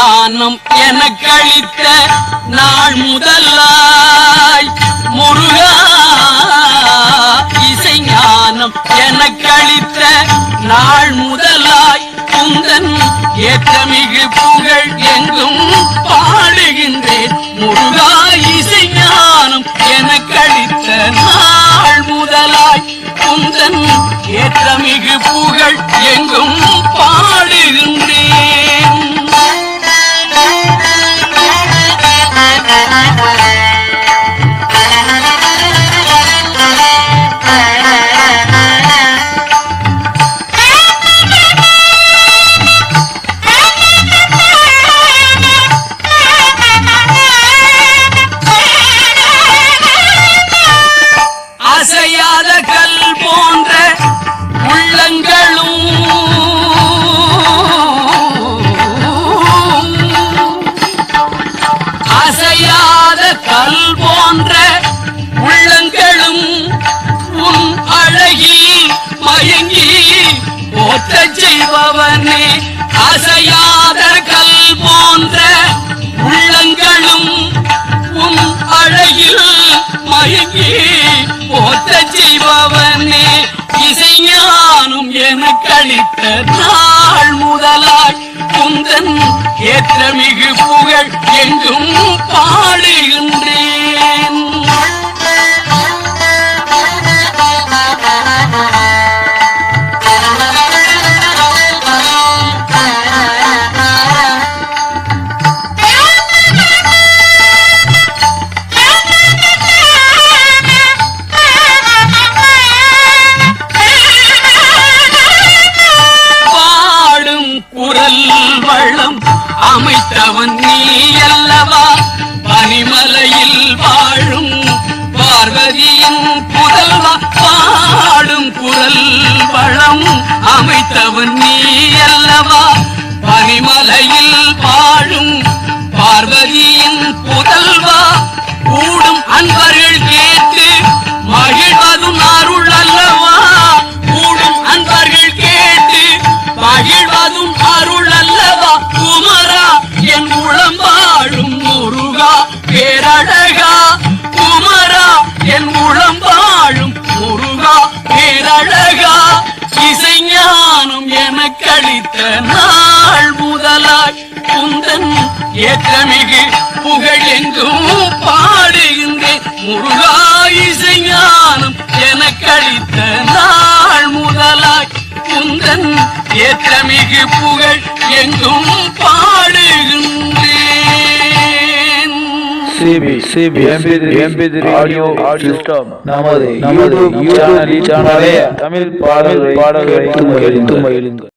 ஞானம் எனக்களித்த நாள் முதலாய் முருகா இசை ஞானம் எனக்களித்த நாள் முதலாய் குந்தன் ஏற்றமிகு புகழ் எங்கும் பாடுகின்றேன். முருகா இசை ஞானம் எனக்களித்த நாள் முதலாய் குந்தன் ஏற்றமிகு புகழ் எங்கும் பாடுகின்றேன். அசையாத கல் போன்ற உள்ளங்களும் அசையாத கல் போன்ற உள்ளங்களும் உன் அழகில் மயங்கி போற்றச் செய்பவனே. அசையாத கல் போன்ற உள்ளங்களும் உன் அழகில் மயங்கி போற்றச் செய்பவனே. இசை ஞானம் எனக்களித்த நாள் முதலாய் குந்தன் ஏற்றமிகு புகழ் எங்கும் பாடுகின்றேன். வளம் அமைத்தவன் நீ அல்லவா, பனிமலையில் வாழும் பார்வதியின் புதல்வா. பாடும் குரல் வளம் அமைத்தவன் நீ அல்லவா, பனிமலையில் வாழும் பார்வதியின் புதல்வா. கூடும் அன்பர்கள் கேட்டு மகிழ்வதும் அருள் அல்லவா, கூடும் அன்பர்கள் கேட்டு மகிழ்வதும் அருள் அல்லவா. குமரா என் உளம் வாழும் முருகா பேரழகா, குமரா என் உளம் வாழும் முருகா பேரழகா. இசை ஞானம் எனக்களித்த நாள் முதலாய் குந்தன் ஏற்றமிகு புகழ் எங்கும் பாடுகின்றேன். முருகா இசை ஞானம் எனக்களித்த நாள் முதலாய் குந்தன் ஏற்றமிகு புகழ் எங்கும் பாடுகின்றேன். CB MP3 ஆடியோ சிஸ்டம் நமது யூடியூப் சேனலை தமிழ் பாடல்களை கேட்டு மகிழுங்கள்.